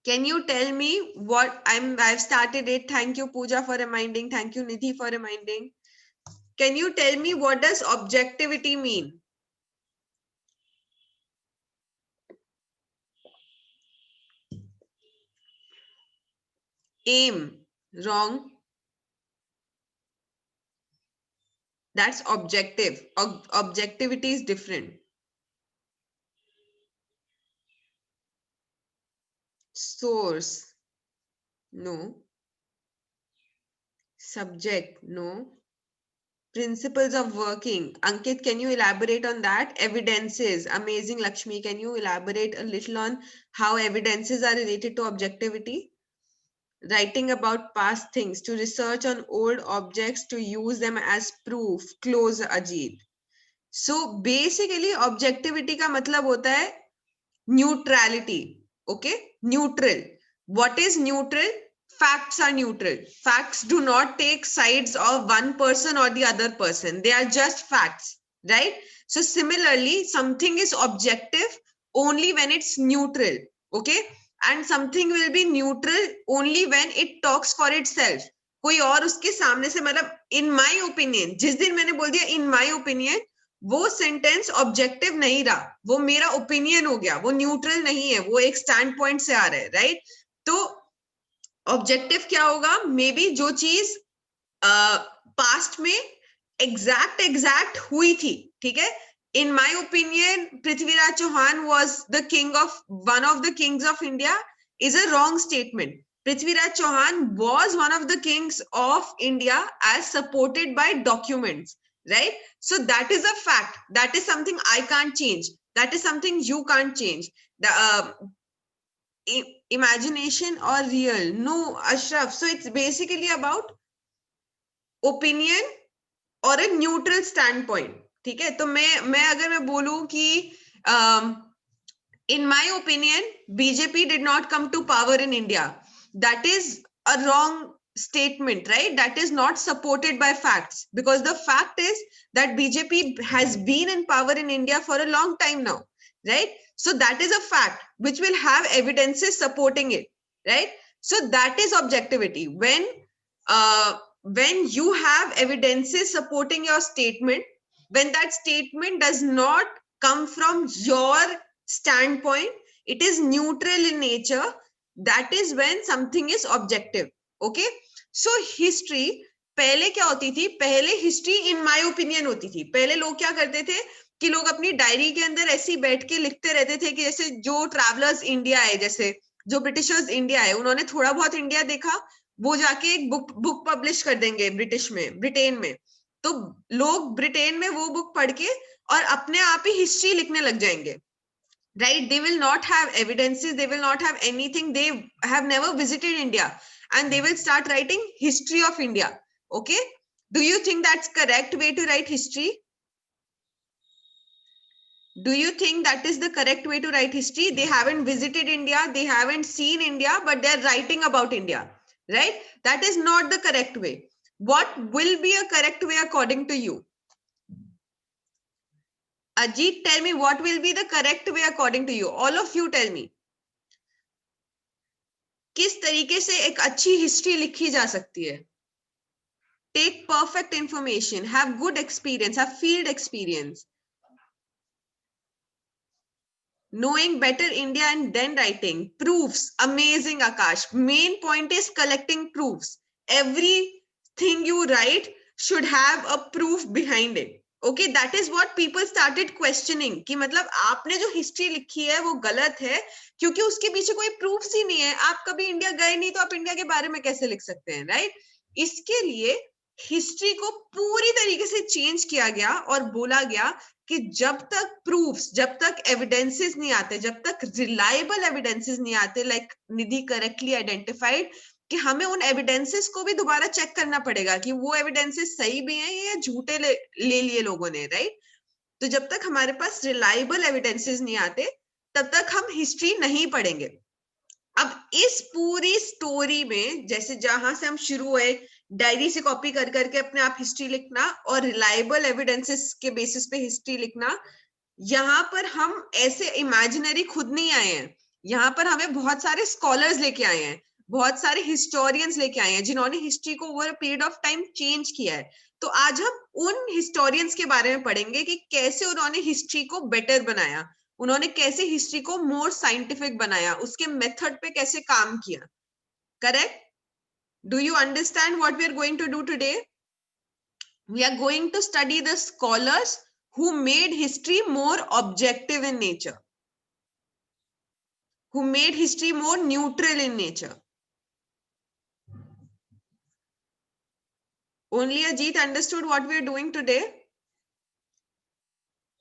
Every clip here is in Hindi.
Can you tell me what I've started it. Thank you, Pooja, for reminding. Thank you, Nidhi, for reminding. Can you tell me what does objectivity mean? Aim. Wrong. That's objective. Objectivity is different. Source. No. Subject. No. Principles of working. Ankit, can you elaborate on that? Evidences. Amazing, Lakshmi. Can you elaborate a little on how evidences are related to objectivity? Writing about past things, to research on old objects, to use them as proof. Close Ajit. So basically objectivity का मतलब होता है neutrality. Okay, neutral. What is neutral? Facts are neutral. Facts do not take sides of one person or the other person. They are just facts, right? So similarly, something is objective only when it's neutral. Okay, and something will be neutral only when it talks for itself. कोई और उसके सामने से मतलब in my opinion, जिस दिन मैंने बोल दिया in my opinion, वो सेंटेंस ऑब्जेक्टिव नहीं रहा, वो मेरा ओपिनियन हो गया, वो न्यूट्रल नहीं है, वो एक स्टैंड पॉइंट से आ रहा है, राइट? तो ऑब्जेक्टिव क्या होगा? मे बी जो चीज पास्ट में एग्जैक्ट हुई थी, ठीक है? In my opinion Prithviraj Chauhan was the king of one of the kings of India is a wrong statement. Prithviraj Chauhan was one of the kings of India as supported by documents, right? So that is a fact. That is something I can't change. That is something you can't change. The imagination or real? No, Ashraf. So it's basically about opinion और a neutral standpoint. ठीक है? तो मैं अगर मैं बोलूं कि in my opinion BJP did not come to power in India, that is a wrong statement, right? That is not supported by facts, because the fact is that BJP has been in power in India for a long time now, right? So that is a fact which will have evidences supporting it, right? So that is objectivity. When you have evidences supporting your statement, when that statement does not come from your standpoint, it is neutral in nature, that is when something is objective. Okay, so history पहले क्या होती थी? पहले हिस्ट्री इन माय ओपिनियन होती थी. पहले लोग क्या करते थे कि लोग अपनी डायरी के अंदर ऐसे ही बैठ के लिखते रहते थे कि जैसे जो ट्रैवलर्स इंडिया है, जैसे जो ब्रिटिशर्स इंडिया है, उन्होंने थोड़ा बहुत इंडिया देखा, वो जाके एक बुक पब्लिश कर देंगे ब्रिटेन में. तो लोग ब्रिटेन में वो बुक पढ़ के और अपने आप ही हिस्ट्री लिखने लग जाएंगे, right? They will not have evidences, they will not have anything, they have never visited India, and they will start writing history of India. Okay, do you think that's correct way to write history? Do you think that is the correct way to write history? They haven't visited India, they haven't seen India, but they're writing about India, right? That is not the correct way. What will be a correct way according to you? Ajit, tell me what will be the correct way according to you. All of you tell me. किस तरीके से एक अच्छी हिस्ट्री लिखी जा सकती है? Take perfect information, have good experience, have field experience. Knowing better India and then writing. Proofs. Amazing, Akash. Main point is collecting proofs. Everything you write should have a proof behind it. Okay, that is what people started questioning कि मतलब आपने जो हिस्ट्री लिखी है वो गलत है क्योंकि उसके पीछे कोई प्रूफ्स ही नहीं है. आप कभी इंडिया गए नहीं तो आप इंडिया के बारे में कैसे लिख सकते हैं, राइट? इसके लिए हिस्ट्री को पूरी तरीके से चेंज किया गया और बोला गया कि जब तक प्रूफ्स, जब तक एविडेंसेस नहीं आते, जब तक रिलायबल एविडेंसेस नहीं आते, लाइक निधि करेक्टली आइडेंटिफाइड, कि हमें उन एविडेंसेस को भी दोबारा चेक करना पड़ेगा कि वो एविडेंसेस सही भी हैं या झूठे ले लिए लोगों ने, राइट? तो जब तक हमारे पास रिलायबल एविडेंसेस नहीं आते तब तक हम हिस्ट्री नहीं पढ़ेंगे. अब इस पूरी स्टोरी में जैसे जहां से हम शुरू हुए, डायरी से कॉपी कर करके अपने आप हिस्ट्री लिखना और रिलायबल एविडेंसेस के बेसिस पे हिस्ट्री लिखना, यहाँ पर हम ऐसे इमेजिनरी खुद नहीं आए हैं. यहाँ पर हमें बहुत सारे स्कॉलर्स लेके आए हैं, बहुत सारे हिस्टोरियंस लेके आए हैं जिन्होंने हिस्ट्री को over a period of time change किया है। तो आज हम उन हिस्टोरियंस के बारे में पढ़ेंगे कि कैसे उन्होंने हिस्ट्री को बेटर बनाया, उन्होंने कैसे हिस्ट्री को मोर साइंटिफिक बनाया, उसके मेथड पे कैसे काम किया। Correct? Do you understand what we are going to do today? We are going to study the scholars who made history more objective in nature, who made history more neutral in nature. Only Ajit understood what we are doing today.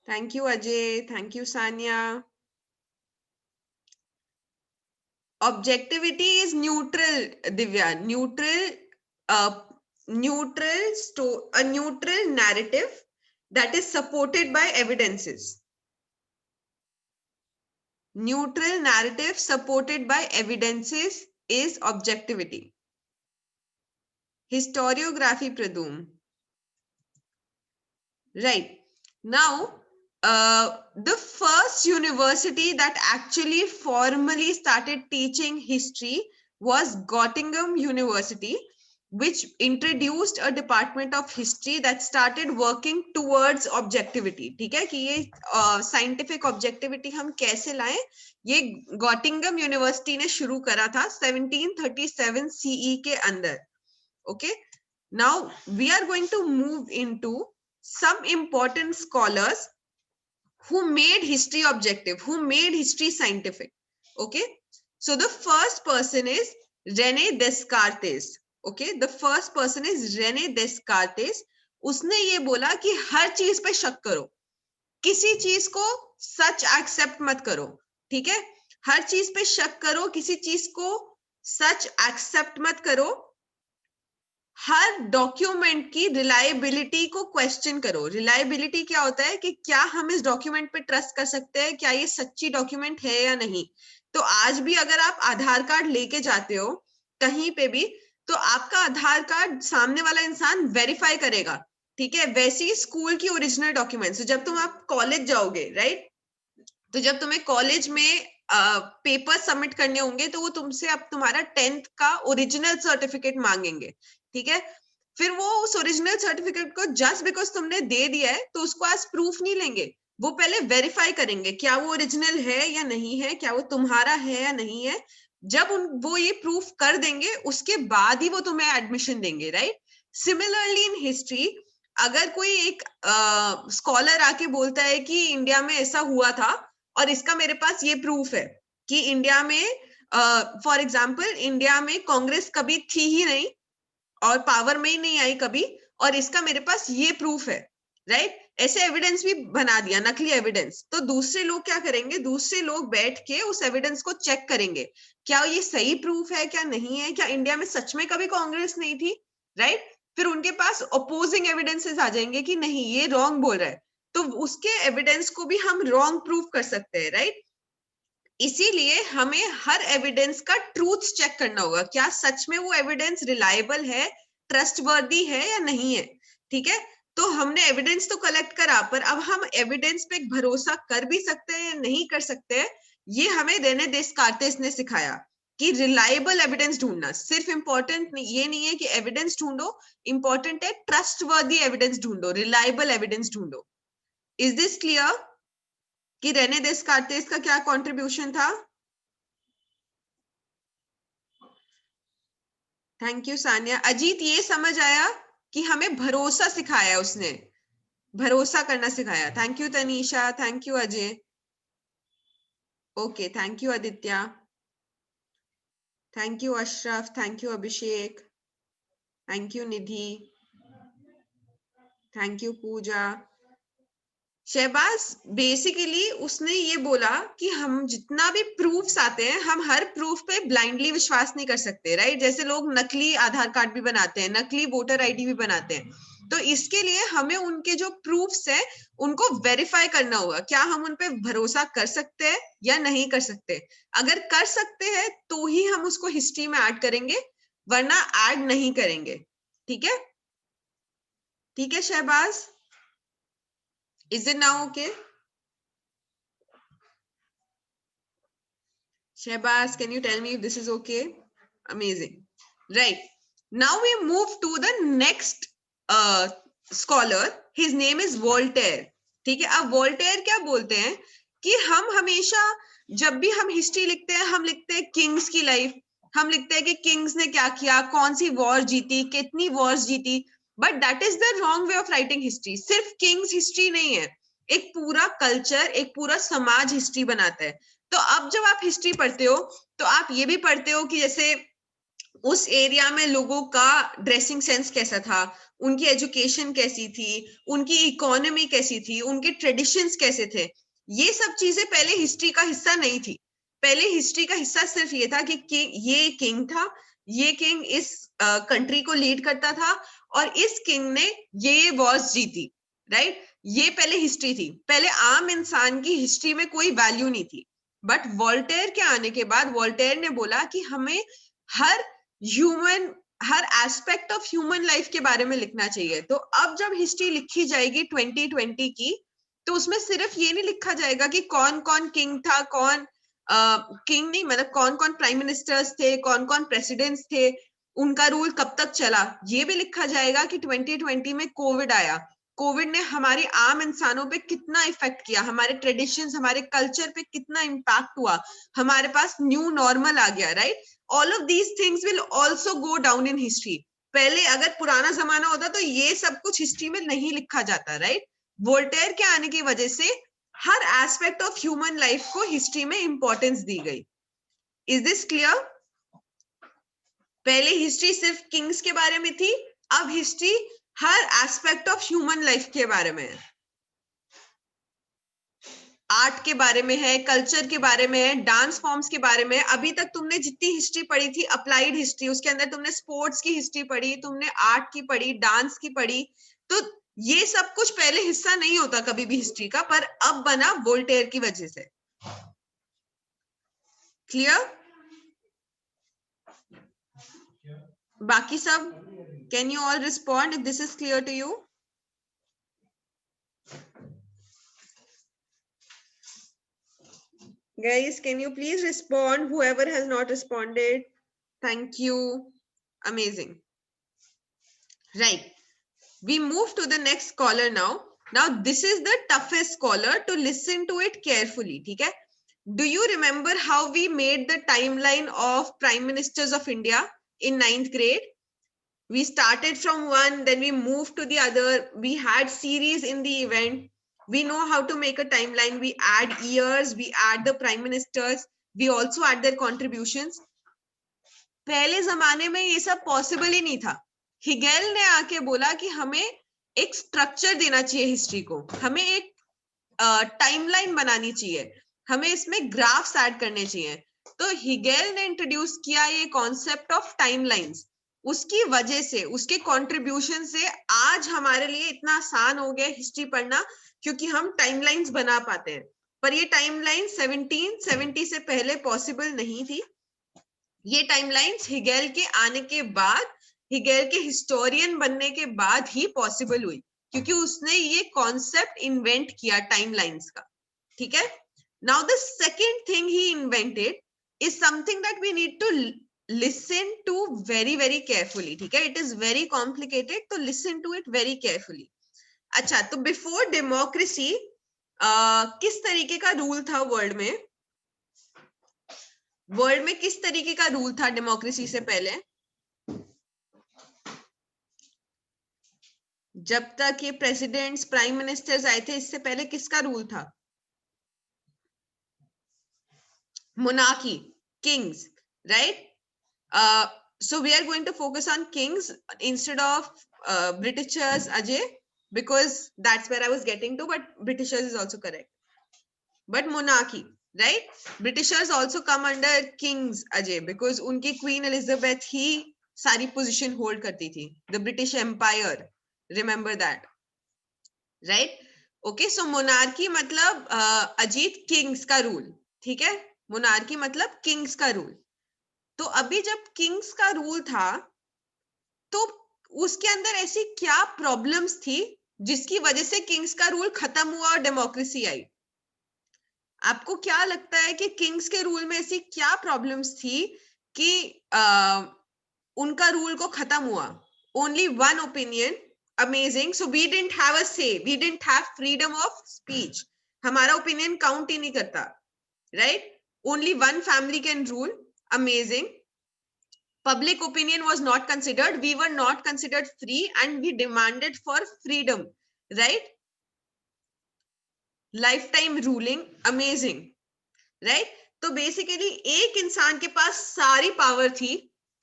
Thank you, Ajay. Thank you, Sanya. Objectivity is neutral, Divya. Uh, a neutral narrative that is supported by evidences. Neutral narrative supported by evidences is objectivity. Historiography, Pradum. Right. Now, the first university that actually formally started teaching history was Göttingen University, which introduced a department of history that started working towards objectivity. ठीक है कि ये scientific objectivity हम कैसे लाएं, ये Göttingen University ने शुरू करा था 1737 CE के अंदर. Okay. Now we are going to move into some important scholars who made history objective, who made history scientific. Okay, so the first person is René Descartes. Okay, the first person is René Descartes. उसने ये बोला कि हर चीज पे शक करो, किसी चीज को सच एक्सेप्ट मत करो. ठीक है, हर चीज पे शक करो, किसी चीज को सच एक्सेप्ट मत करो, हर डॉक्यूमेंट की रिलायबिलिटी को क्वेश्चन करो. रिलायबिलिटी क्या होता है कि क्या हम इस डॉक्यूमेंट पे ट्रस्ट कर सकते हैं, क्या ये सच्ची डॉक्यूमेंट है या नहीं. तो आज भी अगर आप आधार कार्ड लेके जाते हो कहीं पे भी, तो आपका आधार कार्ड सामने वाला इंसान वेरीफाई करेगा. ठीक है, वैसे ही स्कूल की ओरिजिनल डॉक्यूमेंट्स, जब तुम आप कॉलेज जाओगे, राइट, तो जब तुम्हें कॉलेज में पेपर सबमिट करने होंगे तो वो तुमसे अब तुम्हारा 10th का ओरिजिनल सर्टिफिकेट मांगेंगे. ठीक है, फिर वो उस ओरिजिनल सर्टिफिकेट को जस्ट बिकॉज तुमने दे दिया है तो उसको आज प्रूफ नहीं लेंगे, वो पहले वेरीफाई करेंगे क्या वो ओरिजिनल है या नहीं है, क्या वो तुम्हारा है या नहीं है. जब वो ये प्रूफ कर देंगे उसके बाद ही वो तुम्हें एडमिशन देंगे. राइट? सिमिलरली इन हिस्ट्री, अगर कोई एक स्कॉलर आके बोलता है कि इंडिया में ऐसा हुआ था और इसका मेरे पास ये प्रूफ है कि इंडिया में फॉर एग्जाम्पल इंडिया में कांग्रेस कभी थी ही नहीं और पावर में ही नहीं आई कभी, और इसका मेरे पास ये प्रूफ है, राइट, ऐसे एविडेंस भी बना दिया, नकली एविडेंस, तो दूसरे लोग क्या करेंगे, दूसरे लोग बैठ के उस एविडेंस को चेक करेंगे क्या ये सही प्रूफ है क्या नहीं है, क्या इंडिया में सच में कभी कांग्रेस नहीं थी. राइट? फिर उनके पास अपोजिंग एविडेंसेस आ जाएंगे कि नहीं ये रॉन्ग बोल रहा है, तो उसके एविडेंस को भी हम रॉन्ग प्रूफ कर सकते हैं. राइट? इसीलिए हमें हर एविडेंस का ट्रूथ चेक करना होगा, क्या सच में वो एविडेंस रिलायबल है, ट्रस्टवर्दी है या नहीं है. ठीक है, तो हमने एविडेंस तो कलेक्ट करा, पर अब हम एविडेंस पे भरोसा कर भी सकते हैं या नहीं कर सकते हैं, ये हमें रेने डेस्कार्टेस ने सिखाया कि रिलायबल एविडेंस ढूंढना. सिर्फ इंपॉर्टेंट ये नहीं है कि एविडेंस ढूंढो, इंपॉर्टेंट है ट्रस्टवर्दी एविडेंस ढूंढो, रिलायबल एविडेंस ढूंढो. इज दिस क्लियर कि रेने डेस्कार्टेस का क्या कंट्रीब्यूशन था? Thank you Sania. अजीत, ये समझ आया कि हमें भरोसा सिखाया, उसने भरोसा करना सिखाया. Thank you Tanisha, thank you Ajay. Okay, thank you Aditya, thank you Ashraf, thank you Abhishek, thank you Nidhi, thank you Pooja. Shehbaz, basically उसने ये बोला कि हम जितना भी प्रूफ्स आते हैं हम हर प्रूफ पे ब्लाइंडली विश्वास नहीं कर सकते. राइट? जैसे लोग नकली आधार कार्ड भी बनाते हैं, नकली वोटर आईडी भी बनाते हैं, तो इसके लिए हमें उनके जो प्रूफ्स हैं उनको वेरीफाई करना होगा, क्या हम उन पे भरोसा कर सकते हैं या नहीं कर सकते. अगर कर सकते हैं तो ही हम उसको हिस्ट्री में ऐड करेंगे, वरना ऐड नहीं करेंगे. ठीक है? ठीक है Shehbaz, is it now okay? Shehbaz, can you tell me if this is okay? Amazing. Right. Now we move to the next scholar. His name is Voltaire. ठीक है. अब वोल्टेयर क्या बोलते हैं कि हम हमेशा जब भी हम हिस्ट्री लिखते हैं, हम लिखते हैं किंग्स की लाइफ, हम लिखते हैं कि किंग्स ने क्या किया, कौन सी वॉर जीती, कितनी वॉर्स जीती. But that is the wrong way of writing history. सिर्फ किंग्स हिस्ट्री नहीं है, एक पूरा कल्चर, एक पूरा समाज हिस्ट्री बनाता है. तो अब जब आप हिस्ट्री पढ़ते हो तो आप ये भी पढ़ते हो कि जैसे उस एरिया में लोगों का ड्रेसिंग सेंस कैसा था, उनकी एजुकेशन कैसी थी, उनकी इकोनॉमी कैसी थी, उनके ट्रेडिशंस कैसे थे. ये सब चीजें पहले हिस्ट्री का हिस्सा नहीं थी. पहले हिस्ट्री का हिस्सा सिर्फ ये था कि ये किंग था, ये किंग इस कंट्री को लीड करता था और इस किंग ने ये वॉर्स जीती. राइट. ये पहले हिस्ट्री थी. पहले आम इंसान की हिस्ट्री में कोई वैल्यू नहीं थी. बट वोल्टेयर के आने के बाद वोल्टेयर ने बोला कि हमें हर एस्पेक्ट ऑफ ह्यूमन लाइफ के बारे में लिखना चाहिए. तो अब जब हिस्ट्री लिखी जाएगी 2020 की, तो उसमें सिर्फ ये नहीं लिखा जाएगा कि कौन कौन किंग था, कौन किंग नहीं, मतलब कौन कौन प्राइम मिनिस्टर्स थे, कौन कौन प्रेसिडेंट्स थे, उनका रूल कब तक चला. ये भी लिखा जाएगा कि 2020 में कोविड आया, कोविड ने हमारे आम इंसानों पे कितना इफेक्ट किया, हमारे ट्रेडिशंस, हमारे कल्चर पे कितना इम्पैक्ट हुआ, हमारे पास न्यू नॉर्मल आ गया. Right. All of these things will also go down in history. पहले अगर पुराना जमाना होता तो ये सब कुछ हिस्ट्री में नहीं लिखा जाता. राइट. वोल्टेयर के आने की वजह से हर एस्पेक्ट ऑफ ह्यूमन लाइफ को हिस्ट्री में इंपॉर्टेंस दी गई. Is this clear? पहले हिस्ट्री सिर्फ किंग्स के बारे में थी, अब history her aspect of human life के बारे में है. आर्ट के बारे में है, कल्चर के बारे में है, डांस फॉर्म्स के बारे में है. अभी तक तुमने जितनी हिस्ट्री पढ़ी थी अप्लाइड हिस्ट्री, उसके अंदर तुमने स्पोर्ट्स की हिस्ट्री पढ़ी, तुमने आर्ट की पढ़ी, डांस की पढ़ी. तो ये सब कुछ पहले हिस्सा नहीं होता कभी भी हिस्ट्री का, पर अब बना वोल्टेयर की वजह से. क्लियर? बाकी सब can you all respond if this is clear to you? Guys, can you please respond? Whoever has not responded, thank you. Amazing. Right. We move to the next scholar now. Now, this is the toughest scholar to listen to it carefully. Okay? Do you remember how we made the timeline of Prime Ministers of India in 9th grade? We started from one, then we moved to the other. We had series in the event. We know how to make a timeline. We add years, we add the prime ministers, we also add their contributions. पहले जमाने में ये सब पॉसिबल ही नहीं था. हिगेल ने आके बोला कि हमें एक स्ट्रक्चर देना चाहिए हिस्ट्री को, हमें एक टाइमलाइन बनानी चाहिए, हमें इसमें ग्राफ्स ऐड करने चाहिए. तो हिगेल ने इंट्रोड्यूस किया ये कॉन्सेप्ट ऑफ टाइमलाइंस. उसकी वजह से, उसके कंट्रीब्यूशन से आज हमारे लिए इतना आसान हो गया हिस्ट्री पढ़ना, क्योंकि हम टाइमलाइंस बना पाते हैं. पर ये टाइमलाइन 1770 से पहले पॉसिबल नहीं थी. ये टाइमलाइंस हिगेल के आने के बाद, हिगेल के हिस्टोरियन बनने के बाद ही पॉसिबल हुई, क्योंकि उसने ये कॉन्सेप्ट इन्वेंट किया टाइमलाइंस का. ठीक है. Now the second thing he invented is something that we need to listen to very carefully. ठीक है. It is very complicated, तो listen to it very carefully. अच्छा, तो बिफोर डेमोक्रेसी किस तरीके का रूल था वर्ल्ड में? वर्ल्ड में किस तरीके का रूल था डेमोक्रेसी से पहले? जब तक ये प्रेसिडेंट्स, प्राइम मिनिस्टर्स आए थे, इससे पहले किसका रूल था? Monarchy, Kings. Right. So we are going to focus on kings instead of Britishers, Ajay, because that's where I was getting to, but Britishers is also correct. But monarchy, right? Britishers also come under kings, Ajay, because उनकी Queen Elizabeth ही सारी position hold करती थी. The British Empire, remember that, right? Okay, so monarchy मतलब अजीत kings का rule. ठीक है. monarchy मतलब kings का rule. तो अभी जब किंग्स का रूल था, तो उसके अंदर ऐसी क्या प्रॉब्लम्स थी जिसकी वजह से किंग्स का रूल खत्म हुआ और डेमोक्रेसी आई? आपको क्या लगता है कि किंग्स के रूल में ऐसी क्या प्रॉब्लम्स थी कि उनका रूल को खत्म हुआ? Only one opinion, amazing. So we didn't have a say, we didn't have freedom of speech. हमारा ओपिनियन काउंट ही नहीं करता, right? Only one family can rule. Amazing. Public opinion was not considered. We were not considered free and we demanded for freedom, right? Lifetime ruling. Amazing, right? तो बेसिकली एक इंसान के पास सारी पावर थी,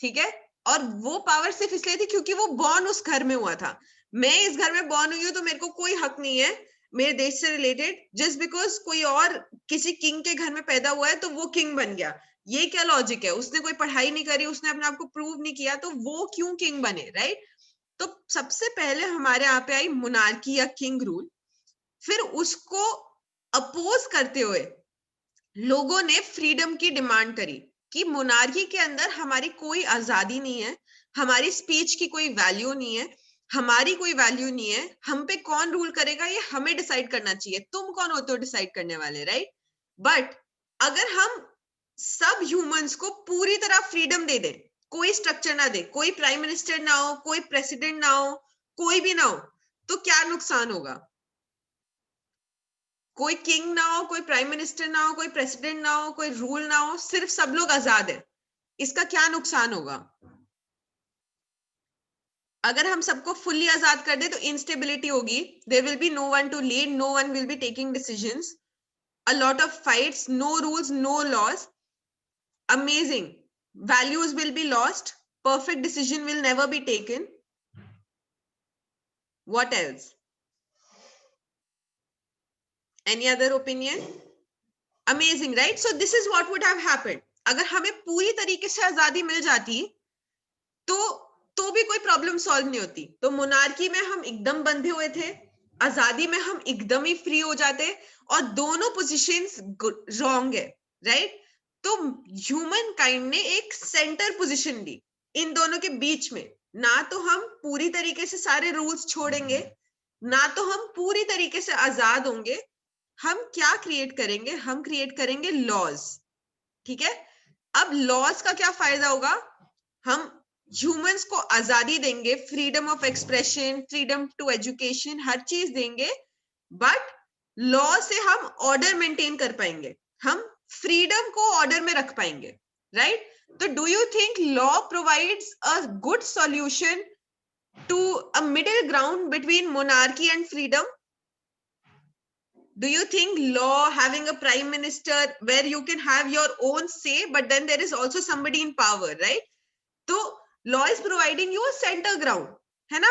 ठीक है, और वो पावर सिर्फ इसलिए थी क्योंकि वो बॉर्न उस घर में हुआ था. मैं इस घर में बॉर्न हुई हूं तो मेरे को कोई हक नहीं है मेरे देश से रिलेटेड. जस्ट बिकॉज कोई और किसी किंग के घर में पैदा हुआ है तो वो किंग बन गया. ये क्या लॉजिक है? उसने कोई पढ़ाई नहीं करी, उसने अपने आप को प्रूव नहीं किया, तो वो क्यों किंग बने, राइट? तो सबसे पहले हमारे यहाँ पे आई मोनार्की या किंग रूल. फिर उसको अपोज करते हुए लोगों ने फ्रीडम की डिमांड करी कि मोनार्की के अंदर हमारी कोई आजादी नहीं है, हमारी स्पीच की कोई वैल्यू नहीं है, हमारी कोई वैल्यू नहीं है, हम पे कौन रूल करेगा ये हमें डिसाइड करना चाहिए. तुम कौन होते हो डिसाइड करने वाले, राइट? बट अगर हम सब ह्यूमंस को पूरी तरह फ्रीडम दे दें, कोई स्ट्रक्चर ना दे, कोई प्राइम मिनिस्टर ना हो, कोई प्रेसिडेंट ना हो, कोई भी ना हो, तो क्या नुकसान होगा? कोई किंग ना हो, कोई प्राइम मिनिस्टर ना हो, कोई प्रेसिडेंट ना हो, कोई रूल ना हो, सिर्फ सब लोग आजाद है, इसका क्या नुकसान होगा? अगर हम सबको फुल्ली आजाद कर दे तो इंस्टेबिलिटी होगी. There will be no one to lead, no one will be taking decisions, a lot of fights, no rules, no laws. Amazing. Values will be lost, perfect decision will never be taken. What else? Any other opinion? Amazing, right? So this is what would have happened. अगर हमें पूरी तरीके से आजादी मिल जाती तो भी कोई प्रॉब्लम सॉल्व नहीं होती. तो मोनार्की में हम एकदम बंधे हुए थे, आजादी में हम एकदम ही फ्री हो जाते, और दोनों पोजीशंस रॉन्ग है, राइट? तो ह्यूमन काइंड ने एक सेंटर पोजीशन ली इन दोनों के बीच में. ना तो हम पूरी तरीके से सारे रूल्स छोड़ेंगे, ना तो हम पूरी तरीके से आजाद होंगे. हम क्या क्रिएट करेंगे? हम क्रिएट करेंगे लॉज, ठीक है? अब लॉज का क्या फायदा होगा? हम ह्यूमंस को आजादी देंगे, freedom of expression, freedom to education, हर चीज देंगे, बट लॉ से हम ऑर्डर मेंटेन कर पाएंगे, हम फ्रीडम को ऑर्डर में रख पाएंगे, राइट? तो do you think law provides a good solution to a middle ground between monarchy and freedom? Do you think law, having a prime minister where you can have your own say, but then there is also somebody in power, right? तो law is providing you a center ground, है ना?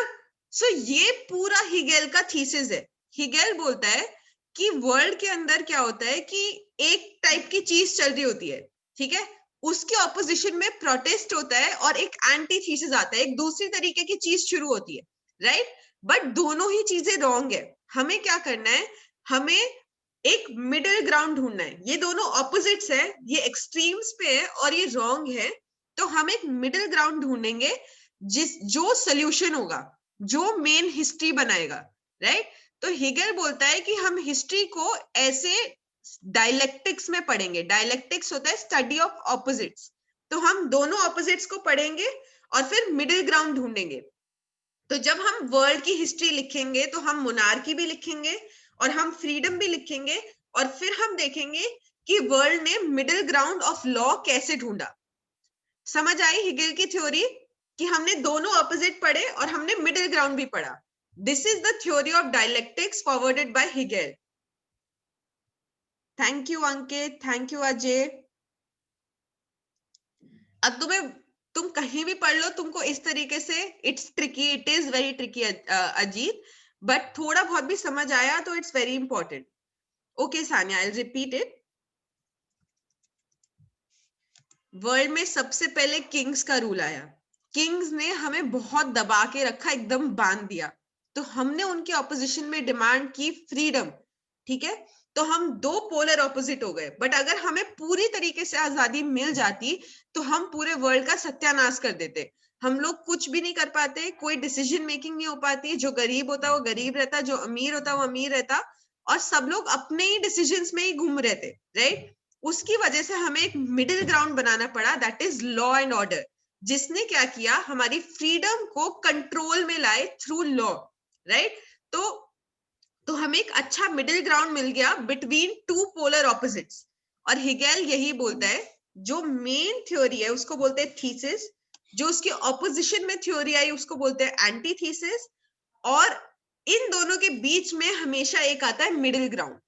So ये पूरा हिगेल का थीसिस है. हिगेल बोलता है कि वर्ल्ड के अंदर क्या होता है कि एक टाइप की चीज चल रही होती है, ठीक है, उसके ऑपोजिशन में प्रोटेस्ट होता है और एक एंटी थीसिस आता है, एक दूसरी तरीके की चीज शुरू होती है, राइट? बट दोनों ही चीजें रॉन्ग है. हमें क्या करना है? हमें एक मिडिल ग्राउंड ढूंढना है. ये दोनों ऑपोजिट्स है, ये एक्सट्रीम्स पे है और ये रॉन्ग है. तो हम एक मिडिल ग्राउंड ढूंढेंगे जो सोल्यूशन होगा, जो मेन हिस्ट्री बनाएगा, राइट? तो हिगेल बोलता है कि हम हिस्ट्री को ऐसे डायलेक्टिक्स में पढ़ेंगे. डायलेक्टिक्स होता है स्टडी ऑफ ऑपोजिट्स. तो हम दोनों ऑपोजिट्स को पढ़ेंगे और फिर मिडिल ग्राउंड ढूंढेंगे. तो जब हम वर्ल्ड की हिस्ट्री लिखेंगे तो हम मोनार्की भी लिखेंगे और हम फ्रीडम भी लिखेंगे, और फिर हम देखेंगे कि वर्ल्ड ने मिडिल ग्राउंड ऑफ लॉ कैसे ढूंढा. समझ आई हिगेल की थ्योरी कि हमने दोनों ऑपोजिट पढ़े और हमने मिडिल ग्राउंड भी पढ़ा. This is the theory of dialectics forwarded by Hegel. Thank you Ankit, thank you Ajay. अब तुम कहीं भी पढ़ लो, तुमको इस तरीके से it's tricky, it is very tricky Ajit, but थोड़ा बहुत भी समझ आया तो it's very important. Okay Sania, I will repeat it. World में सबसे पहले किंग्स का रूल आया. किंग्स ने हमें बहुत दबा के रखा, एकदम बांध दिया. तो हमने उनके ऑपोजिशन में डिमांड की फ्रीडम, ठीक है? तो हम दो पोलर ऑपोजिट हो गए. बट अगर हमें पूरी तरीके से आजादी मिल जाती तो हम पूरे वर्ल्ड का सत्यानाश कर देते. हम लोग कुछ भी नहीं कर पाते, कोई डिसीजन मेकिंग नहीं हो पाती. जो गरीब होता वो गरीब रहता, जो अमीर होता वो अमीर रहता, और सब लोग अपने ही डिसीजंस में ही घूम रहे थे, राइट? उसकी वजह से हमें एक मिडिल ग्राउंड बनाना पड़ा, that is law and order, जिसने क्या किया, हमारी फ्रीडम को कंट्रोल में लाए थ्रू लॉ, राइट? तो हमें एक अच्छा मिडिल ग्राउंड मिल गया बिटवीन टू पोलर ऑपोजिट्स। और हिगेल यही बोलता है, जो मेन थ्योरी है उसको बोलते हैं थीसिस, जो उसके ऑपोजिशन में थ्योरी आई उसको बोलते हैं एंटीथीसिस, और इन दोनों के बीच में हमेशा एक आता है मिडिल ग्राउंड।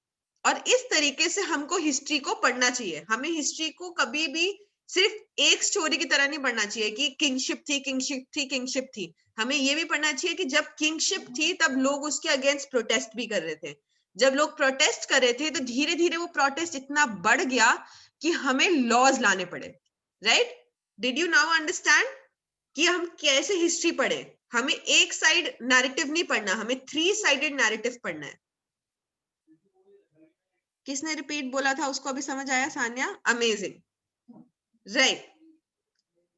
और इस तरीके से हमको हिस्ट्री को पढ़ना चाहिए। हमें हिस्ट्री को कभी भी सिर्फ एक स्टोरी की तरह नहीं पढ़ना चाहिए कि किंगशिप थी, किंगशिप थी, किंगशिप थी। हमें ये भी पढ़ना चाहिए कि जब किंगशिप थी तब लोग उसके अगेंस्ट प्रोटेस्ट भी कर रहे थे। जब लोग प्रोटेस्ट कर रहे थे तो धीरे धीरे वो प्रोटेस्ट इतना बढ़ गया कि हमें लॉज लाने पड़े, right? Did you now understand कि हम कैसे हिस्ट्री पढ़े? हमें एक साइड नैरेटिव नहीं पढ़ना, हमें 3 साइडेड नैरेटिव पढ़ना है। किसने रिपीट बोला था उसको अभी समझ आया? Sanya, amazing, right.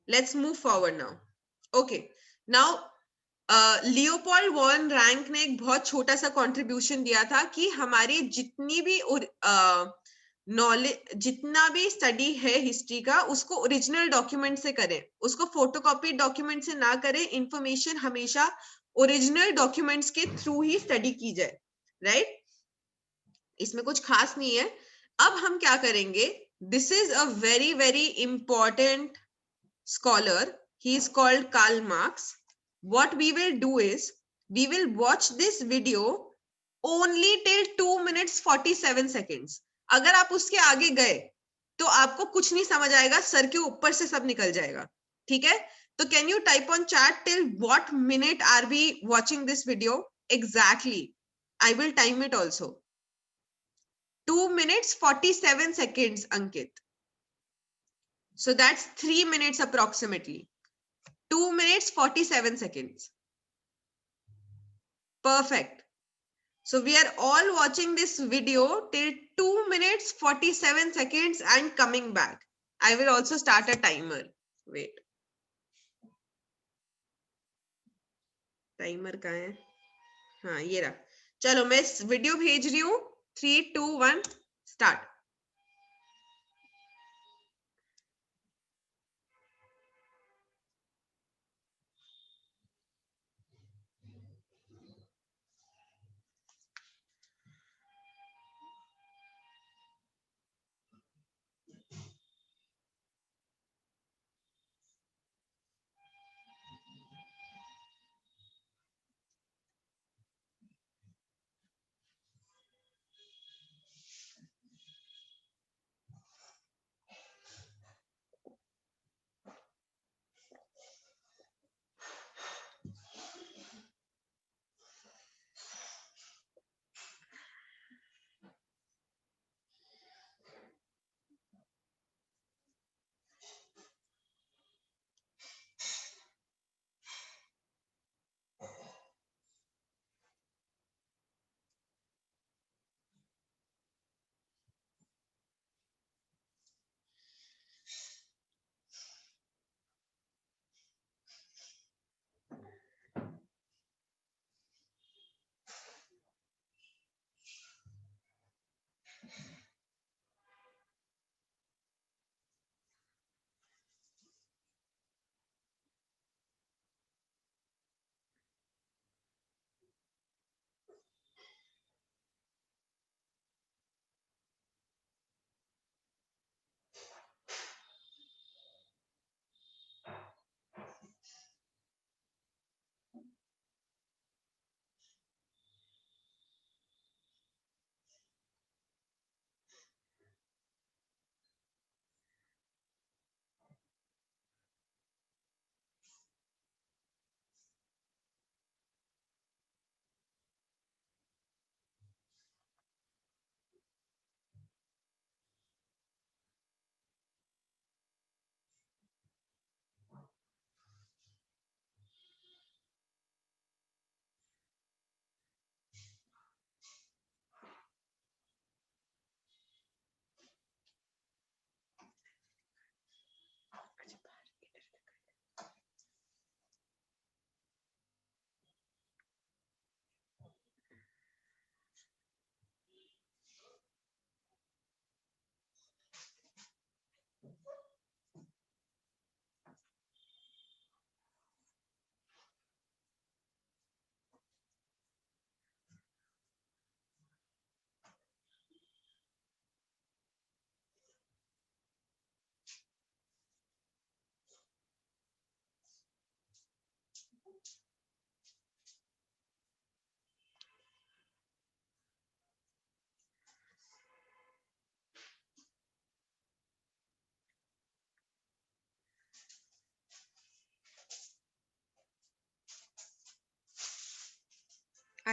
Let's move forward now. Okay, now Leopold von Ranke ने एक बहुत छोटा सा कंट्रीब्यूशन दिया था कि हमारी जितनी भी नॉलेज, जितना भी स्टडी है हिस्ट्री का, उसको ओरिजिनल डॉक्यूमेंट से करें, उसको फोटोकॉपी डॉक्यूमेंट से ना करें। इंफॉर्मेशन हमेशा ओरिजिनल डॉक्यूमेंट्स के थ्रू ही स्टडी की जाए, राइट? इसमें कुछ खास नहीं है। अब हम क्या करेंगे, this is a very very important scholar, he is called Karl Marx. What we will do is, we will watch this video only till 2 minutes 47 seconds. अगर आप उसके आगे गए तो आपको कुछ नहीं समझ आएगा, सर के ऊपर से सब निकल जाएगा, ठीक है? तो can you type on chat till what minute are we watching this video exactly? I will time it also. 2 minutes 47 seconds, Ankit. So that's 3 minutes approximately. 2 minutes 47 seconds. Perfect. So we are all watching this video till 2 minutes 47 seconds and coming back. I will also start a timer. Wait. Timer कहाँ है? हाँ, ये रहा। चलो मैं वीडियो भेज रही हूँ। 3, 2, 1, start.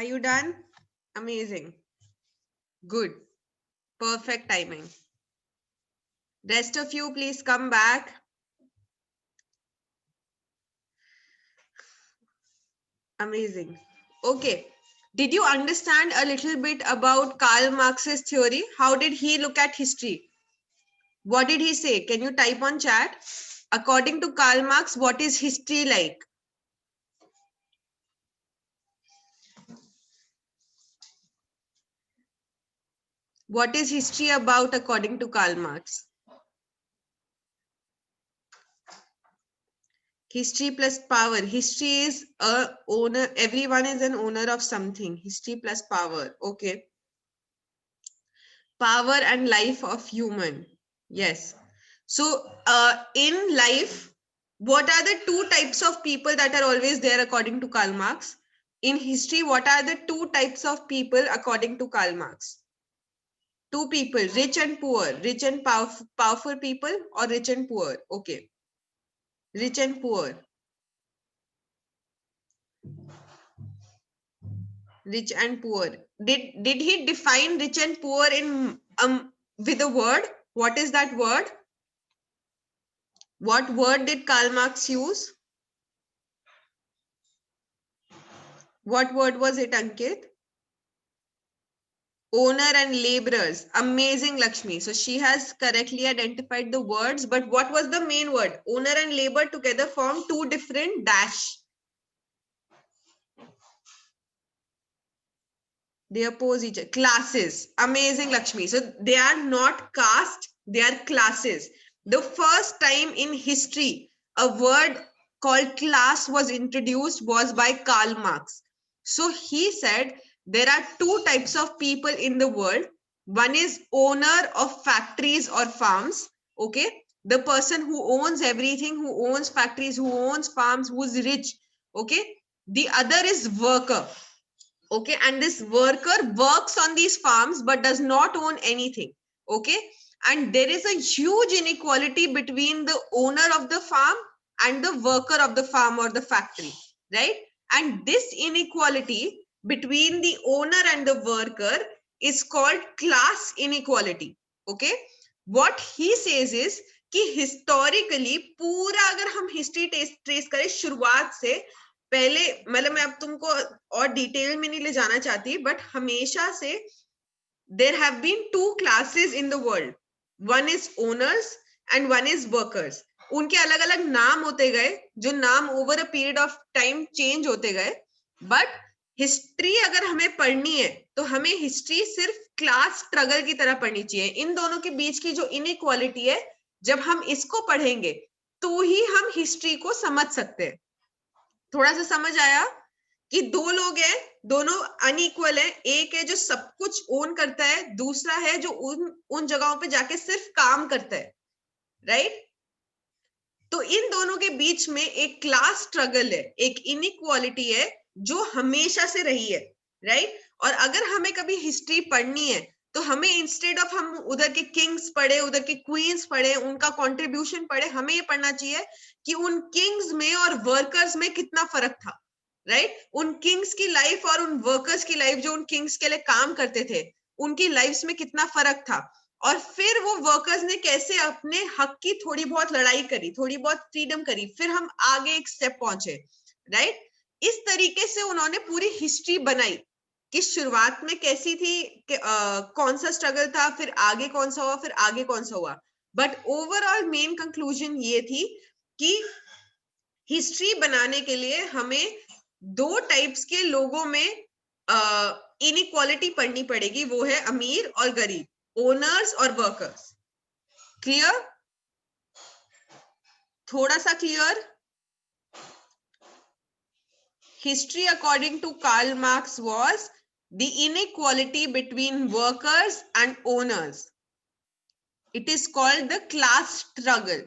Are you done? Amazing. Good. Perfect timing. Rest of you, please come back. Amazing. Okay. Did you understand a little bit about Karl Marx's theory? How did he look at history? What did he say? Can you type on chat? According to Karl Marx, what is history like? What is history about according to Karl Marx? History plus power. History is a owner. Everyone is an owner of something. History plus power. Okay. Power and life of human. Yes. So in life, what are the two types of people that are always there according to Karl Marx? In history, what are the two types of people according to Karl Marx? Two people, rich and poor, rich and powerful people, or rich and poor? Okay. Rich and poor. Rich and poor. Did he define rich and poor in with a word? What is that word? What word did Karl Marx use? What word was it, Ankit? Owner and laborers. Amazing, Lakshmi. So she has correctly identified the words, but what was the main word? Owner and labor together form two different dash. They oppose each other. Classes. Amazing, Lakshmi. So they are not caste, they are classes. The first time in history a word called class was introduced was by Karl Marx. So he said there are two types of people in the world. One is owner of factories or farms. Okay. The person who owns everything, who owns factories, who owns farms, who's rich. Okay. The other is worker. Okay, and this worker works on these farms but does not own anything. Okay, and there is a huge inequality between the owner of the farm and the worker of the farm or the factory, right? And this inequality between the owner and the worker is called class inequality. Okay, what he says is कि historically पूरा अगर हम history trace करें शुरुआत से पहले, मतलब मैं अब तुमको और डिटेल में नहीं ले जाना चाहती, बट हमेशा से there have been two classes in the world. One is owners and one is workers. उनके अलग अलग नाम होते गए, जो नाम over a period of time change होते गए. बट हिस्ट्री अगर हमें पढ़नी है तो हमें हिस्ट्री सिर्फ क्लास स्ट्रगल की तरह पढ़नी चाहिए. इन दोनों के बीच की जो इनइक्वालिटी है, जब हम इसको पढ़ेंगे तो ही हम हिस्ट्री को समझ सकते हैं. थोड़ा सा समझ आया कि दो लोग हैं, दोनों अनइक्वल है. एक है जो सब कुछ ओन करता है, दूसरा है जो उन जगहों पे जाके सिर्फ काम करता है, राइट? तो इन दोनों के बीच में एक क्लास स्ट्रगल है, एक इनइक्वालिटी है जो हमेशा से रही है, राइट? और अगर हमें कभी हिस्ट्री पढ़नी है तो हमें इंस्टेड ऑफ हम उधर के किंग्स पढ़े, उधर के क्वींस पढ़े, उनका कंट्रीब्यूशन पढ़े, हमें ये पढ़ना चाहिए कि उन किंग्स में और वर्कर्स में कितना फर्क था, राइट? उन किंग्स की लाइफ और उन वर्कर्स की लाइफ जो उन किंग्स के लिए काम करते थे, उनकी लाइफ्स में कितना फर्क था. और फिर वो वर्कर्स ने कैसे अपने हक की थोड़ी बहुत लड़ाई करी, थोड़ी बहुत फ्रीडम करी, फिर हम आगे एक स्टेप पहुंचे, राइट? इस तरीके से उन्होंने पूरी हिस्ट्री बनाई कि शुरुआत में कैसी थी, कौन सा स्ट्रगल था, फिर आगे कौन सा हुआ, फिर आगे कौन सा हुआ. बट ओवरऑल मेन कंक्लूजन ये थी कि हिस्ट्री बनाने के लिए हमें दो टाइप्स के लोगों में इनइक्वालिटी पढ़नी पड़ेगी. वो है अमीर और गरीब, ओनर्स और वर्कर्स. क्लियर? थोड़ा सा clear? History according to Karl Marx was the inequality between workers and owners. It is called the class struggle.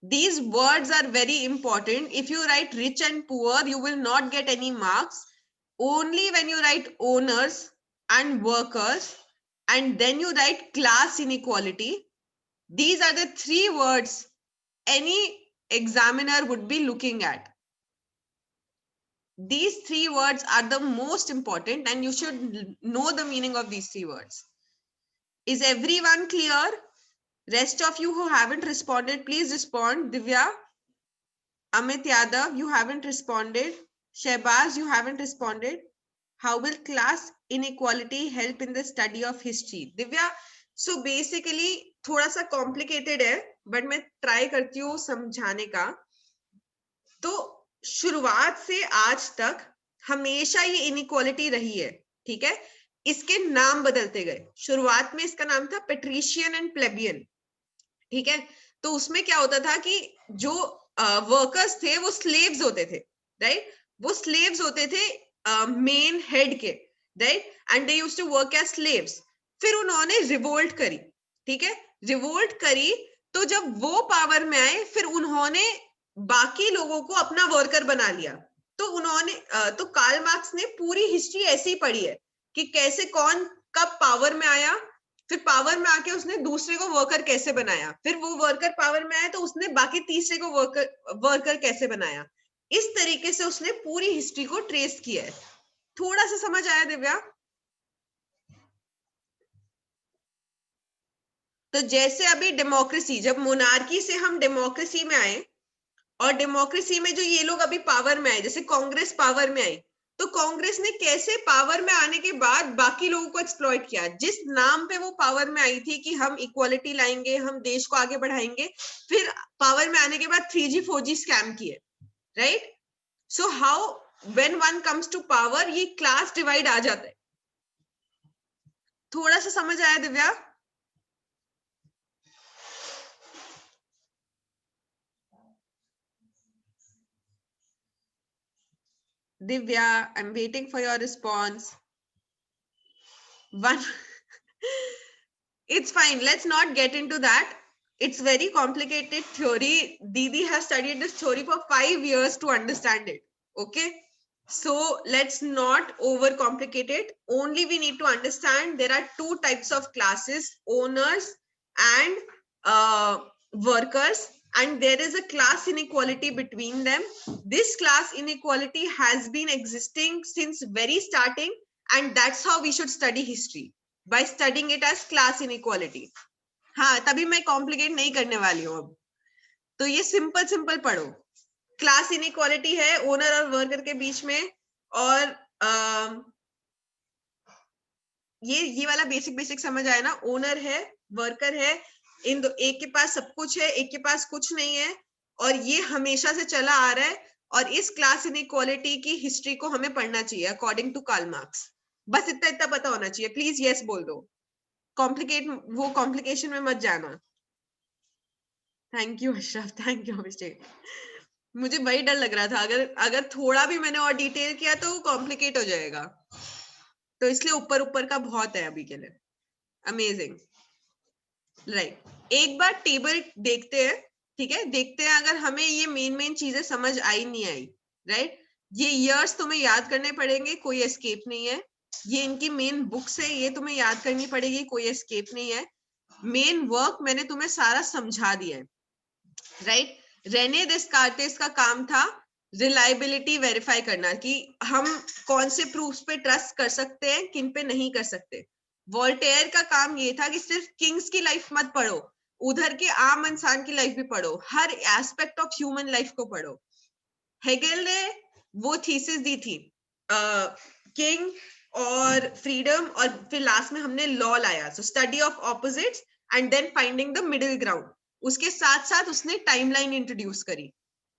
These words are very important. If you write rich and poor, you will not get any marks. Only when you write owners and workers, and then you write class inequality, these are the three words any examiner would be looking at. These three words are the most important and you should know the meaning of these three words. Is everyone clear? Rest of you who haven't responded, please respond. Divya, Amit Yadav, you haven't responded. Shehbaz, you haven't responded. How will class inequality help in the study of history? Divya, so basically थोड़ा सा complicated है, but मैं try करती हूँ समझाने का. तो शुरुआत से आज तक हमेशा ये इनइक्वालिटी रही है, ठीक है. इसके नाम बदलते गए. शुरुआत में इसका नाम था पेट्रिशियन एंड प्लेबियन, ठीक है. तो उसमें क्या होता था कि जो वर्कर्स थे वो स्लेव्स होते थे, राइट. वो स्लेव्स होते थे मेन हेड के, right, and they used to work as slaves. फिर उन्होंने रिवोल्ट करी, ठीक है. रिवोल्ट करी तो जब वो पावर में आए फिर उन्होंने बाकी लोगों को अपना वर्कर बना लिया. तो उन्होंने तो कार्ल मार्क्स ने पूरी हिस्ट्री ऐसे ही पढ़ी है कि कैसे कौन कब पावर में आया, फिर पावर में आके उसने दूसरे को वर्कर कैसे बनाया, फिर वो वर्कर पावर में आया तो उसने बाकी तीसरे को वर्कर कैसे बनाया. इस तरीके से उसने पूरी हिस्ट्री को ट्रेस किया है. थोड़ा सा समझ आया दिव्या? तो जैसे अभी डेमोक्रेसी, जब मोनार्की से हम डेमोक्रेसी में आए और डेमोक्रेसी में जो ये लोग अभी पावर में आए, जैसे कांग्रेस पावर में आई, तो कांग्रेस ने कैसे पावर में आने के बाद बाकी लोगों को एक्सप्लॉइट किया. जिस नाम पे वो पावर में आई थी कि हम इक्वालिटी लाएंगे, हम देश को आगे बढ़ाएंगे, फिर पावर में आने के बाद 3G 4G स्कैम किए, right. So how when one comes to power ये क्लास डिवाइड आ जाता है. थोड़ा सा समझ आया Divya? Divya, I'm waiting for your response. One, it's fine. Let's not get into that. It's very complicated theory. Didi has studied this theory for 5 years to understand it. Okay. So let's not overcomplicate it. Only we need to understand there are two types of classes, owners and workers. And there is a class inequality between them. This class inequality has been existing since very starting, and that's how we should study history, by studying it as class inequality. हाँ, तभी मैं कॉम्प्लिकेट नहीं करने वाली हूँ अब. तो ये सिंपल सिंपल पढ़ो. क्लास इनइक्वालिटी है ओनर और वर्कर के बीच में, और ये वाला बेसिक बेसिक समझ आया ना. ओनर है, वर्कर है, इन दो, एक के पास सब कुछ है, एक के पास कुछ नहीं है, और ये हमेशा से चला आ रहा है. और इस क्लास इनइक्वालिटी की हिस्ट्री को हमें पढ़ना चाहिए अकॉर्डिंग टू कार्ल मार्क्स. बस इतना इतना पता होना चाहिए. प्लीज यस बोल दो. कॉम्प्लिकेट, वो कॉम्प्लिकेशन में मत जाना. Thank you Ashraf, thank you Abhishek. मुझे वही डर लग रहा था, अगर थोड़ा भी मैंने और डिटेल किया तो वो कॉम्प्लिकेट हो जाएगा. तो इसलिए ऊपर ऊपर का बहुत है अभी के लिए. Amazing, right. एक बार टेबल देखते हैं, ठीक है. देखते हैं अगर हमें ये मेन चीजें समझ आई नहीं आई, राइट. ये ईयर्स तुम्हें याद करने पड़ेंगे, कोई एस्केप नहीं है. ये इनकी मेन बुक्स है, ये तुम्हें याद करनी पड़ेगी, कोई एस्केप नहीं है. मेन वर्क मैंने तुम्हें सारा समझा दिया है, राइट. रेने डेस्कार्टेस का काम था रिलायबिलिटी वेरीफाई करना, कि हम कौन से प्रूफ्स पे ट्रस्ट कर सकते हैं, किन पे नहीं कर सकते. वोल्टेयर का काम ये था कि सिर्फ किंग्स की लाइफ मत पढ़ो, उधर के आम इंसान की लाइफ भी पढ़ो, हर एस्पेक्ट ऑफ ह्यूमन लाइफ को पढ़ो. हेगेल ने वो थीसिस दी थी, किंग और फ्रीडम, और फिर लास्ट में हमने लॉ लाया. So study of opposites and then finding the middle ground. उसके साथ साथ उसने टाइमलाइन इंट्रोड्यूस करी.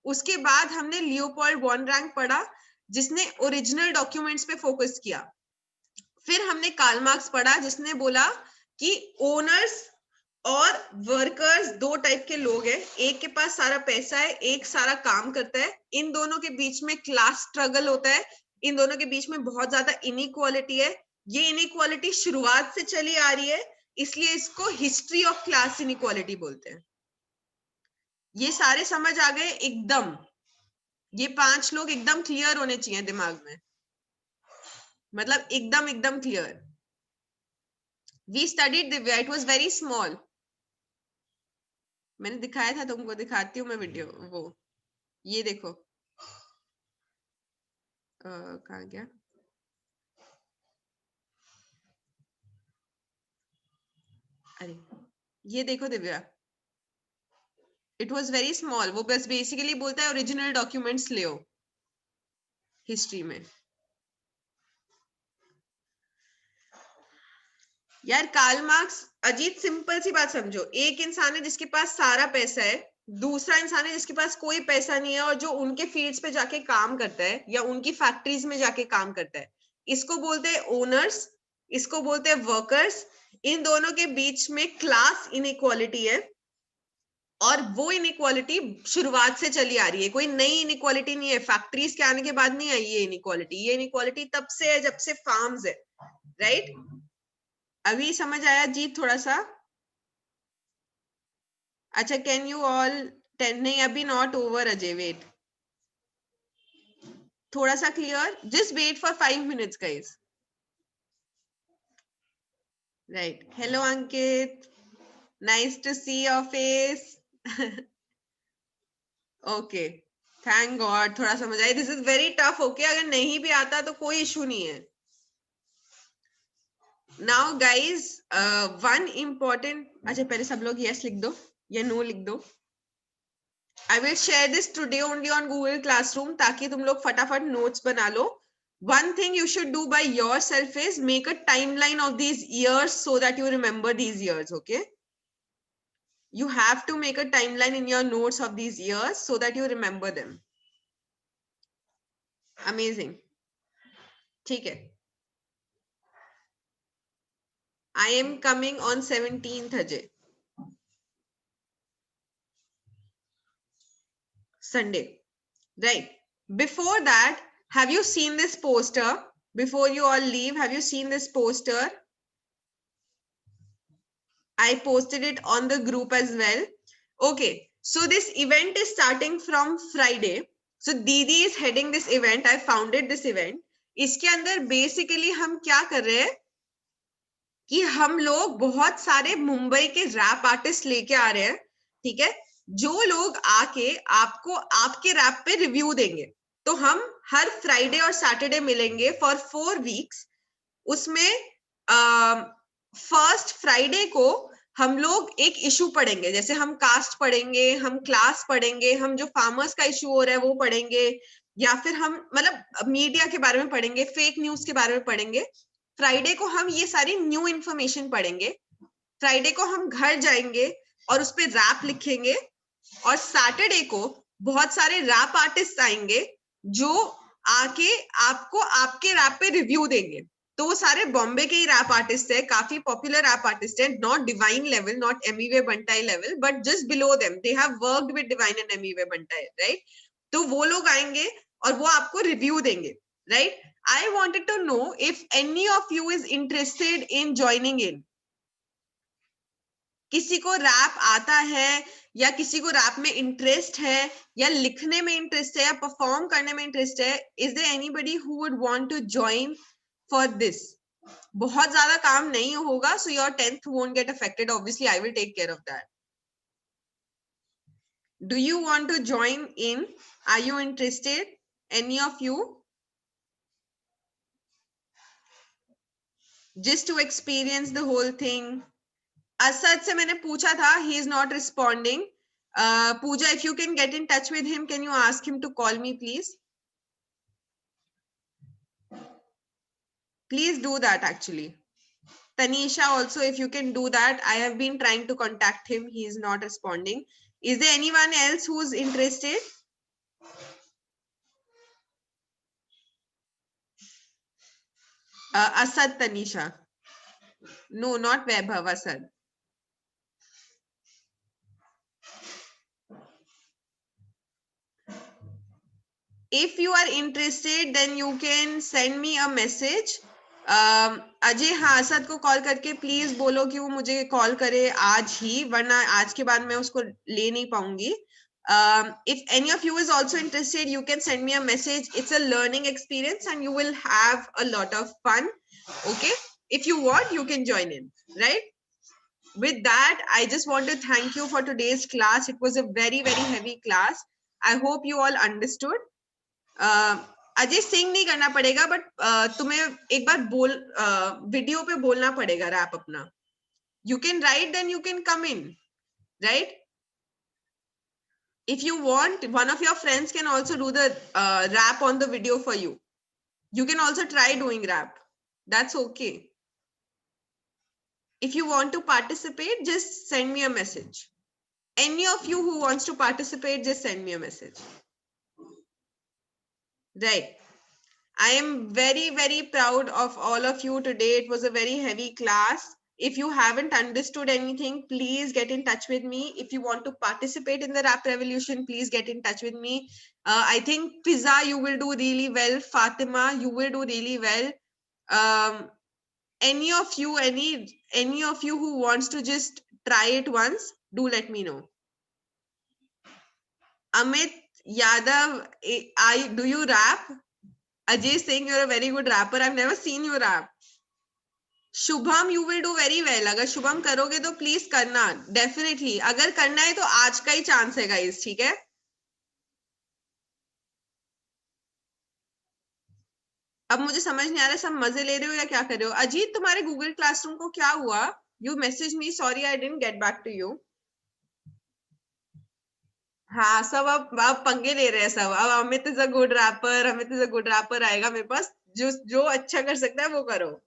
उसके बाद हमने लियोपोल्ड वॉन रैंक पढ़ा, जिसने ओरिजिनल डॉक्यूमेंट्स पे फोकस किया. फिर हमने कार्ल मार्क्स पढ़ा, जिसने बोला कि ओनर्स और वर्कर्स दो टाइप के लोग हैं. एक के पास सारा पैसा है, एक सारा काम करता है. इन दोनों के बीच में क्लास स्ट्रगल होता है, इन दोनों के बीच में बहुत ज्यादा इनइक्वालिटी है. ये इनइक्वालिटी शुरुआत से चली आ रही है, इसलिए इसको हिस्ट्री ऑफ क्लास इनइक्वालिटी बोलते हैं. ये सारे समझ आ गए एकदम? ये 5 लोग एकदम क्लियर होने चाहिए दिमाग में, मतलब एकदम एकदम clear. We studied Divya, it was very small. मैंने दिखाया था तुमको, दिखाती हूँ मैं वीडियो. वो ये देखो, कहाँ गया? अरे ये देखो Divya, it was very small. वो बस बेसिकली बोलता है ओरिजिनल डॉक्यूमेंट्स ले हिस्ट्री में. यार कार्ल मार्क्स, अजीत सिंपल सी बात समझो, एक इंसान है जिसके पास सारा पैसा है, दूसरा इंसान है जिसके पास कोई पैसा नहीं है और जो उनके फील्ड्स पे जाके काम करता है या उनकी फैक्ट्रीज में जाके काम करता है. इसको बोलते हैं ओनर्स, इसको बोलते हैं वर्कर्स. इन दोनों के बीच में क्लास इनइक्वालिटी है और वो इनइक्वालिटी शुरुआत से चली आ रही है. कोई नई इनइक्वालिटी नहीं है, फैक्ट्रीज के आने के बाद नहीं आई ये इनइक्वालिटी. ये इनइक्वालिटी तब से है जब से फार्म्स है, राइट? अभी समझ आया जीत थोड़ा सा? अच्छा, कैन यू ऑल 10? नहीं अभी नॉट ओवर अजय, वेट थोड़ा सा clear, just wait for 5 minutes guys. Right, hello Ankit, nice to see your face. Okay, thank God थोड़ा समझ आया. This is very tough. Okay, अगर नहीं भी आता तो कोई इशू नहीं है. नाउ गाइज वन इम्पोर्टेंट, अच्छा पहले सब लोग यस लिख दो या नो लिख दो. I will share this today only on Google Classroom ताकि तुम लोग फटाफट notes बना लो. One thing you should do by yourself is make a timeline of these years so that you remember these years, okay? You have to make a timeline in your notes of these years so that you remember them. Amazing. ठीक है. I am coming on 17th Ajay. Sunday. Right. Before that, have you seen this poster? Before you all leave, have you seen this poster? I posted it on the group as well. Okay, so this event is starting from Friday. So Didi is heading this event. I founded this event. इसके अंदर बेसिकली हम क्या कर रहे हैं कि हम लोग बहुत सारे मुंबई के रैप आर्टिस्ट लेके आ रहे हैं, ठीक है, जो लोग आके आपको आपके रैप पे रिव्यू देंगे. तो हम हर फ्राइडे और सैटरडे मिलेंगे फॉर 4 वीक्स. उसमें फर्स्ट फ्राइडे को हम लोग एक इशू पढ़ेंगे, जैसे हम कास्ट पढ़ेंगे, हम क्लास पढ़ेंगे, हम जो फार्मर्स का इशू हो रहा है वो पढ़ेंगे, या फिर हम मतलब मीडिया के बारे में पढ़ेंगे, फेक न्यूज के बारे में पढ़ेंगे. फ्राइडे को हम ये सारी न्यू इंफॉर्मेशन पढ़ेंगे. फ्राइडे को हम घर जाएंगे और उस पर रैप लिखेंगे. और सैटरडे को बहुत सारे रैप आर्टिस्ट आएंगे जो आके आपको आपके रैप पे रिव्यू देंगे. तो वो सारे बॉम्बे के ही रैप आर्टिस्ट है, काफी पॉपुलर रैप आर्टिस्ट है, not divine level, not Emiway Bantai level, but just below them. They have worked with divine and Emiway Bantai, right? तो वो लोग आएंगे और वो आपको रिव्यू देंगे, right? I wanted to know if any of you is interested in joining in. किसी को रैप आता है या किसी को रैप में इंटरेस्ट है या लिखने में इंटरेस्ट है या परफॉर्म करने में इंटरेस्ट है? Is there anybody who would want to join for this? बहुत ज्यादा काम नहीं होगा, so your 10th won't get affected. Obviously, I will take care of that. Do you want to join in? Are you interested? Any of you? Just to experience the whole thing. Asad से मैंने पूछा था, he is not responding. Pooja, if you can get in touch with him, can you ask him to call me, please? Please do that, actually. Tanisha also, if you can do that. I have been trying to contact him. He is not responding. Is there anyone else who's interested? Asad, Tanisha. No, not Vaibhav, Asad. If you are interested, then you can send me a message. Ajay, हाँ असद को कॉल करके प्लीज बोलो कि वो मुझे कॉल करे आज ही, वरना आज के बाद मैं उसको ले नहीं पाऊंगी. If any of you is also interested, you can send me a message. It's a learning experience and you will have a lot of fun. Okay, if you want, you can join in, right? With that, I just want to thank you for today's class. It was a very, very heavy class. I hope you all understood. Ajay सिंग नहीं करना पड़ेगा, बट तुम्हें एक बार वीडियो पे बोलना पड़ेगा रैप अपना. You can write, then you can come in, right? If you want, one of your friends can also do the rap on the video for you. You can also try doing rap. That's okay. If you want to participate, just send me a message. Any of you who wants to participate, just send me a message. Right. I am very, very proud of all of you today. It was a very heavy class. If you haven't understood anything, please get in touch with me. If you want to participate in the rap revolution, please get in touch with me. I think Pizza, you will do really well. Fatima, you will do really well. Any of you who wants to just try it once, do let me know. Amit Yadav, do you rap? Ajay Singh, you're a very good rapper. I've never seen you rap. Shubham you will do very well. अगर शुभम करोगे तो प्लीज करना डेफिनेटली. अगर करना है तो आज का ही चांस है गाइस, ठीक है. अब मुझे समझ नहीं आ रहा सब मजे ले रहे हो या क्या कर रहे हो. अजीत तुम्हारे गूगल क्लासरूम को क्या हुआ? You message me, sorry I didn't get back to you. हाँ सब अब पंगे ले रहे हैं सब. अब Amit is a good rapper, Amit is a good rapper आएगा मेरे पास. जो जो अच्छा कर सकता है वो करो,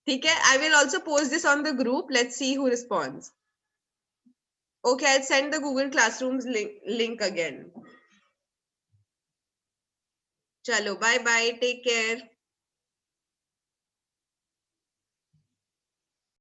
ठीक है. I will also post this on the group. Let's see who responds. Okay, I'll send the Google Classrooms link again. Chalo, bye bye. Take care.